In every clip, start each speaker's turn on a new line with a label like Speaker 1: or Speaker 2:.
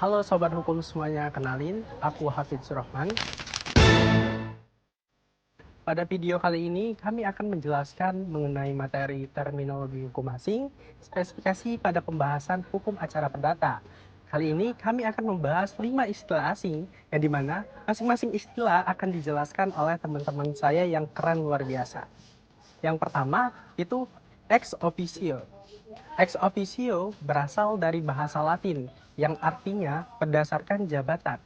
Speaker 1: Halo Sobat Hukum semuanya, kenalin, aku Hafidz Surahman. Pada video kali ini, kami akan menjelaskan mengenai materi terminologi hukum asing, spesifikasi pada pembahasan hukum acara perdata. Kali ini kami akan membahas 5 istilah asing, yang dimana masing-masing istilah akan dijelaskan oleh teman-teman saya yang keren luar biasa. Yang pertama, itu ex officio. Ex officio berasal dari bahasa Latin, yang artinya berdasarkan jabatan.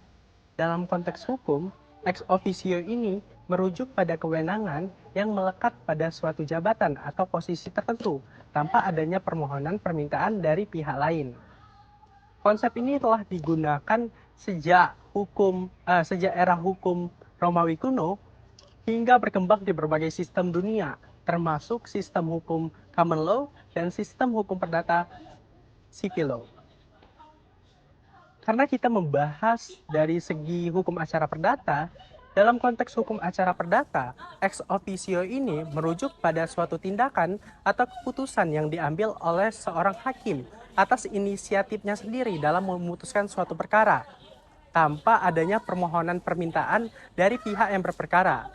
Speaker 1: Dalam konteks hukum, ex officio ini merujuk pada kewenangan yang melekat pada suatu jabatan atau posisi tertentu tanpa adanya permohonan permintaan dari pihak lain. Konsep ini telah digunakan sejak era hukum Romawi kuno hingga berkembang di berbagai sistem dunia, termasuk sistem hukum common law dan sistem hukum perdata civil law. Karena kita membahas dari segi hukum acara perdata, dalam konteks hukum acara perdata, ex officio ini merujuk pada suatu tindakan atau keputusan yang diambil oleh seorang hakim atas inisiatifnya sendiri dalam memutuskan suatu perkara, tanpa adanya permohonan permintaan dari pihak yang berperkara.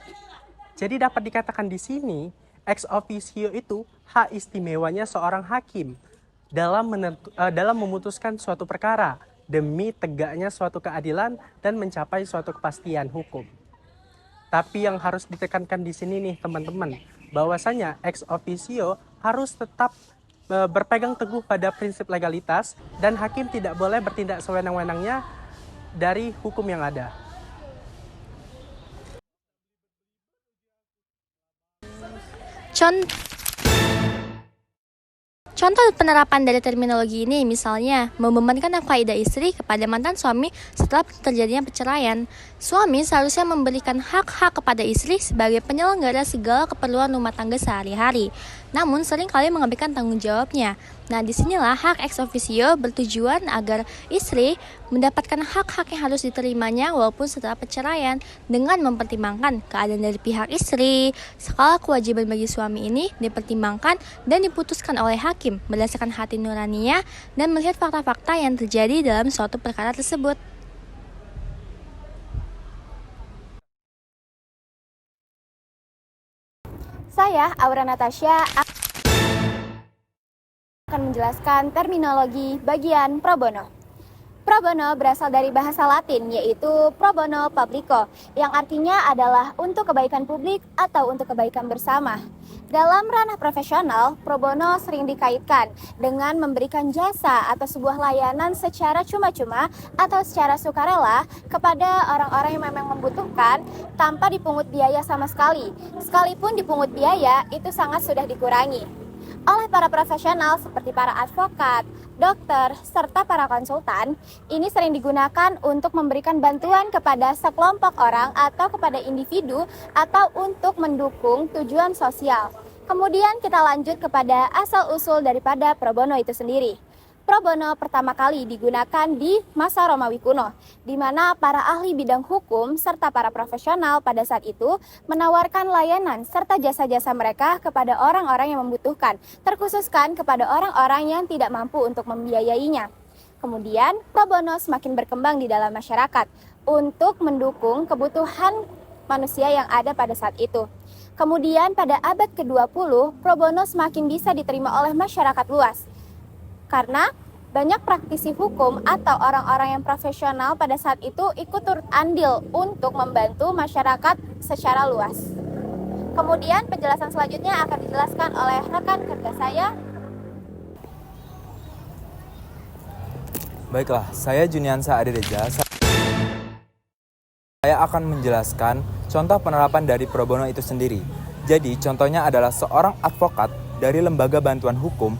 Speaker 1: Jadi dapat dikatakan di sini, ex officio itu hak istimewanya seorang hakim dalam memutuskan suatu perkara demi tegaknya suatu keadilan dan mencapai suatu kepastian hukum. Tapi yang harus ditekankan di sini nih teman-teman, bahwasanya ex officio harus tetap berpegang teguh pada prinsip legalitas dan hakim tidak boleh bertindak sewenang-wenangnya dari hukum yang ada.
Speaker 2: Contoh penerapan dari terminologi ini misalnya membebankan kaidah istri kepada mantan suami setelah terjadinya perceraian. Suami seharusnya memberikan hak-hak kepada istri sebagai penyelenggara segala keperluan rumah tangga sehari-hari, namun seringkali mengabaikan tanggung jawabnya. Nah, disinilah hak ex officio bertujuan agar istri mendapatkan hak-hak yang harus diterimanya walaupun setelah perceraian dengan mempertimbangkan keadaan dari pihak istri. Skala kewajiban bagi suami ini dipertimbangkan dan diputuskan oleh hakim berdasarkan hati nuraninya dan melihat fakta-fakta yang terjadi dalam suatu perkara tersebut.
Speaker 3: Saya, Aura Natasha, akan menjelaskan terminologi bagian pro bono. Pro bono berasal dari bahasa Latin, yaitu pro bono publico, yang artinya adalah untuk kebaikan publik atau untuk kebaikan bersama. Dalam ranah profesional, pro bono sering dikaitkan dengan memberikan jasa atau sebuah layanan secara cuma-cuma atau secara sukarela kepada orang-orang yang memang membutuhkan tanpa dipungut biaya sama sekali. Sekalipun dipungut biaya, itu sangat sudah dikurangi oleh para profesional seperti para advokat, dokter, serta para konsultan. Ini sering digunakan untuk memberikan bantuan kepada sekelompok orang atau kepada individu atau untuk mendukung tujuan sosial. Kemudian kita lanjut kepada asal-usul daripada pro bono itu sendiri. Pro bono pertama kali digunakan di masa Romawi kuno, di mana para ahli bidang hukum serta para profesional pada saat itu menawarkan layanan serta jasa-jasa mereka kepada orang-orang yang membutuhkan, terkhususkan kepada orang-orang yang tidak mampu untuk membiayainya. Kemudian, pro bono semakin berkembang di dalam masyarakat untuk mendukung kebutuhan manusia yang ada pada saat itu. Kemudian pada abad ke-20, pro bono semakin bisa diterima oleh masyarakat luas. Karena banyak praktisi hukum atau orang-orang yang profesional pada saat itu ikut turut andil untuk membantu masyarakat secara luas. Kemudian penjelasan selanjutnya akan dijelaskan oleh rekan kerja saya.
Speaker 4: Baiklah, saya Juniansa Adereja. Saya akan menjelaskan contoh penerapan dari pro bono itu sendiri. Jadi, contohnya adalah seorang advokat dari lembaga bantuan hukum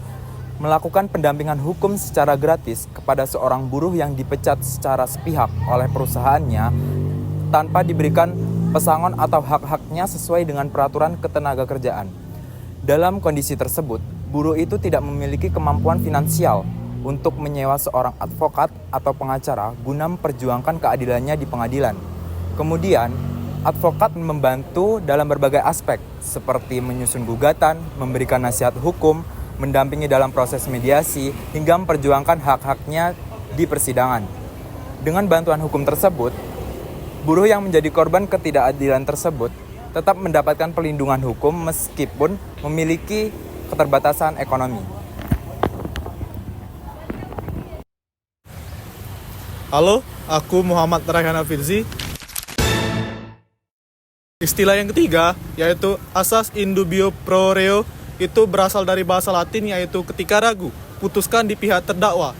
Speaker 4: melakukan pendampingan hukum secara gratis kepada seorang buruh yang dipecat secara sepihak oleh perusahaannya tanpa diberikan pesangon atau hak-haknya sesuai dengan peraturan ketenagakerjaan. Dalam kondisi tersebut, buruh itu tidak memiliki kemampuan finansial untuk menyewa seorang advokat atau pengacara guna memperjuangkan keadilannya di pengadilan. Kemudian, advokat membantu dalam berbagai aspek seperti menyusun gugatan, memberikan nasihat hukum, mendampingi dalam proses mediasi, hingga memperjuangkan hak-haknya di persidangan. Dengan bantuan hukum tersebut, buruh yang menjadi korban ketidakadilan tersebut tetap mendapatkan pelindungan hukum meskipun memiliki keterbatasan ekonomi.
Speaker 5: Halo, aku Muhammad Raihan Firzi. Istilah yang ketiga, yaitu asas in dubio pro reo, itu berasal dari bahasa Latin yaitu ketika ragu, putuskan di pihak terdakwa.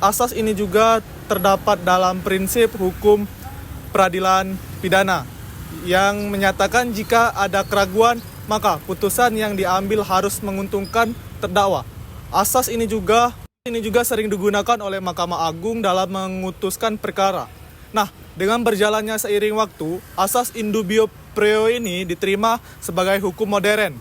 Speaker 5: Asas ini juga terdapat dalam prinsip hukum peradilan pidana yang menyatakan jika ada keraguan, maka putusan yang diambil harus menguntungkan terdakwa. Asas ini juga sering digunakan oleh Mahkamah Agung dalam memutuskan perkara. Nah, dengan berjalannya seiring waktu, asas in dubio pro reo ini diterima sebagai hukum modern,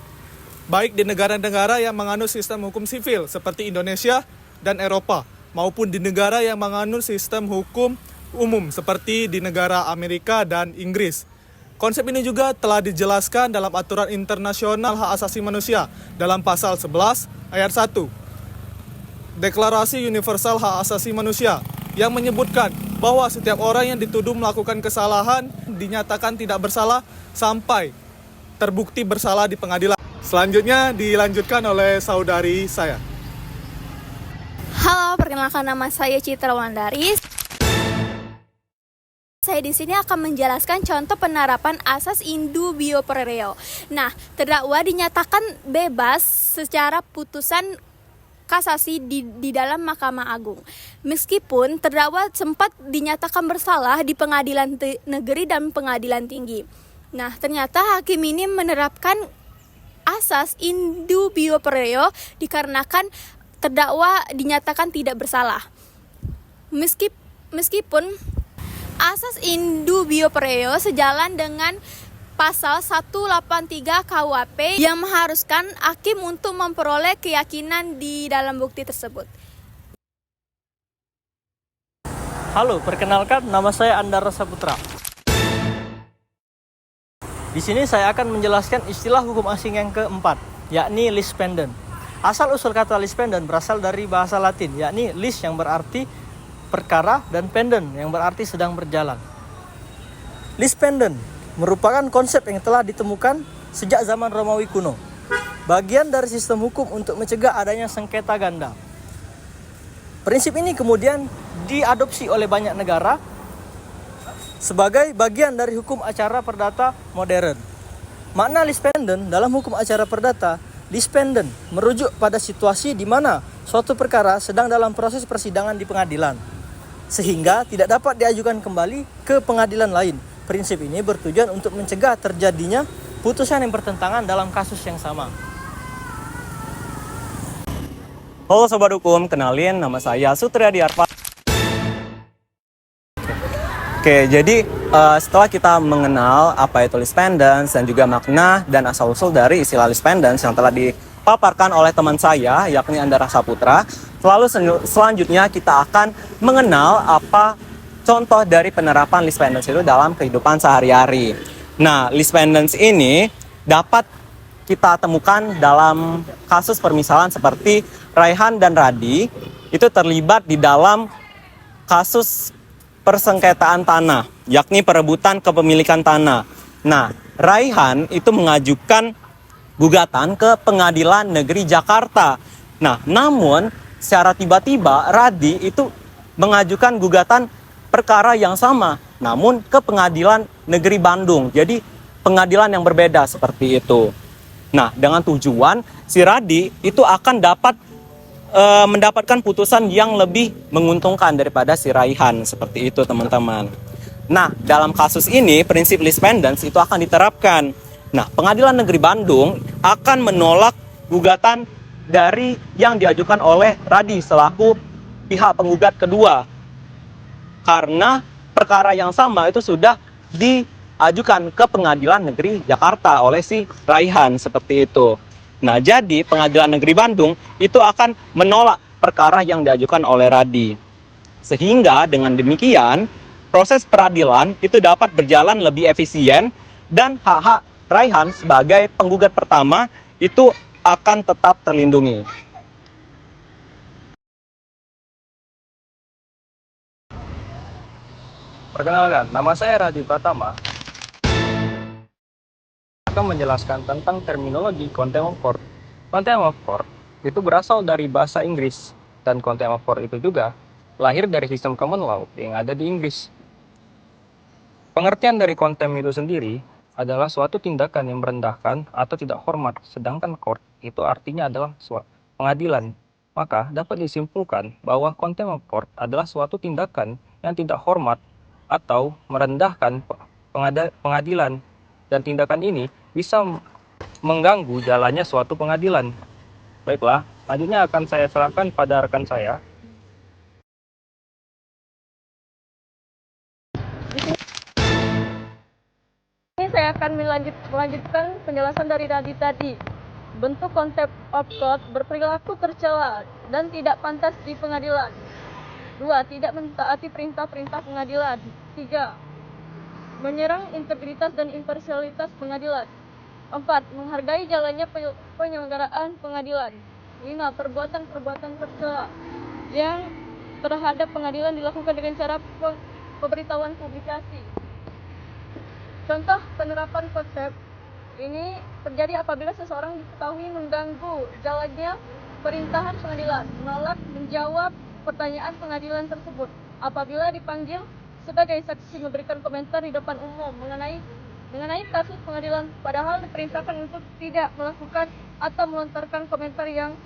Speaker 5: baik di negara-negara yang menganut sistem hukum sivil seperti Indonesia dan Eropa, maupun di negara yang menganut sistem hukum umum seperti di negara Amerika dan Inggris. Konsep ini juga telah dijelaskan dalam aturan internasional hak asasi manusia dalam pasal 11 ayat 1 Deklarasi Universal Hak Asasi Manusia yang menyebutkan bahwa setiap orang yang dituduh melakukan kesalahan dinyatakan tidak bersalah sampai terbukti bersalah di pengadilan. Selanjutnya dilanjutkan oleh saudari saya.
Speaker 6: Halo, perkenalkan nama saya Citra Wandari. Saya di sini akan menjelaskan contoh penerapan asas in dubio pro reo. Nah, terdakwa dinyatakan bebas secara putusan kasasi di dalam Mahkamah Agung. Meskipun terdakwa sempat dinyatakan bersalah di pengadilan negeri dan pengadilan tinggi. Nah, ternyata hakim ini menerapkan asas in dubio pro reo dikarenakan terdakwa dinyatakan tidak bersalah. Meskipun asas in dubio pro reo sejalan dengan Pasal 183 KUHP yang mengharuskan hakim untuk memperoleh keyakinan di dalam bukti tersebut.
Speaker 7: Halo, perkenalkan nama saya Andara Saputra. Di sini saya akan menjelaskan istilah hukum asing yang keempat, yakni lis pendens. Asal-usul kata lis pendens berasal dari bahasa Latin, yakni lis yang berarti perkara dan pendens yang berarti sedang berjalan. Lis pendens merupakan konsep yang telah ditemukan sejak zaman Romawi kuno. Bagian dari sistem hukum untuk mencegah adanya sengketa ganda. Prinsip ini kemudian diadopsi oleh banyak negara sebagai bagian dari hukum acara perdata modern. Makna lis pendens dalam hukum acara perdata, lis pendens merujuk pada situasi di mana suatu perkara sedang dalam proses persidangan di pengadilan, sehingga tidak dapat diajukan kembali ke pengadilan lain. Prinsip ini bertujuan untuk mencegah terjadinya putusan yang bertentangan dalam kasus yang sama.
Speaker 8: Halo Sobat Hukum, kenalin nama saya Sutriadi Arfa. Oke, jadi setelah kita mengenal apa itu lis pendens dan juga makna dan asal-usul dari istilah lis pendens yang telah dipaparkan oleh teman saya, yakni Andara Saputra, selanjutnya kita akan mengenal apa contoh dari penerapan lis pendens itu dalam kehidupan sehari-hari. Nah, lis pendens ini dapat kita temukan dalam kasus permisalan seperti Raihan dan Radi itu terlibat di dalam kasus persengketaan tanah, yakni perebutan kepemilikan tanah. Nah, Raihan itu mengajukan gugatan ke Pengadilan Negeri Jakarta. Nah, namun secara tiba-tiba Radi itu mengajukan gugatan perkara yang sama, namun ke Pengadilan Negeri Bandung. Jadi pengadilan yang berbeda seperti itu. Nah, dengan tujuan si Radi itu akan dapat mendapatkan putusan yang lebih menguntungkan daripada si Raihan, seperti itu teman-teman. Nah, dalam kasus ini prinsip lis pendens itu akan diterapkan. Nah, Pengadilan Negeri Bandung akan menolak gugatan dari yang diajukan oleh Radi selaku pihak penggugat kedua, karena perkara yang sama itu sudah diajukan ke Pengadilan Negeri Jakarta oleh si Raihan, seperti itu. Nah, jadi Pengadilan Negeri Bandung itu akan menolak perkara yang diajukan oleh Radi. Sehingga dengan demikian, proses peradilan itu dapat berjalan lebih efisien dan hak-hak Raihan sebagai penggugat pertama itu akan tetap terlindungi.
Speaker 9: Perkenalkan, nama saya Radhi Pratama. Akan menjelaskan tentang terminologi contempt of court. Contempt of court itu berasal dari bahasa Inggris, dan contempt of court itu juga lahir dari sistem common law yang ada di Inggris. Pengertian dari contempt itu sendiri adalah suatu tindakan yang merendahkan atau tidak hormat, sedangkan court itu artinya adalah pengadilan. Maka dapat disimpulkan bahwa contempt of court adalah suatu tindakan yang tidak hormat atau merendahkan pengadilan, dan tindakan ini bisa mengganggu jalannya suatu pengadilan. Baiklah, selanjutnya akan saya serahkan pada rekan saya.
Speaker 10: Ini saya akan melanjutkan penjelasan dari tadi. Bentuk contempt of court berperilaku tercela dan tidak pantas di pengadilan. 2. Tidak mentaati perintah-perintah pengadilan. 3. Menyerang integritas dan imparsialitas pengadilan. 4. Menghargai jalannya penyelenggaraan pengadilan. 5. Perbuatan-perbuatan tercela yang terhadap pengadilan dilakukan dengan cara pemberitahuan publikasi. Contoh penerapan konsep ini terjadi apabila seseorang diketahui mengganggu jalannya perintahan pengadilan, menolak menjawab pertanyaan pengadilan tersebut, apabila dipanggil sebagai saksi memberikan komentar di depan umum mengenai kasus pengadilan, padahal diperintahkan untuk tidak melakukan atau melontarkan komentar yang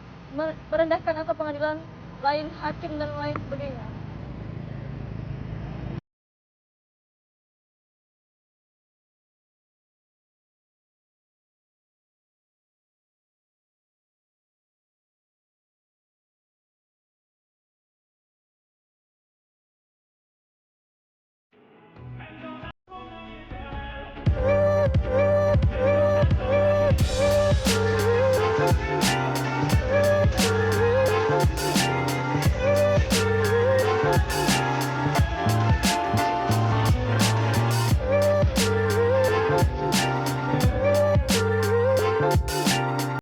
Speaker 10: merendahkan atau pengadilan lain, hakim dan lain sebagainya.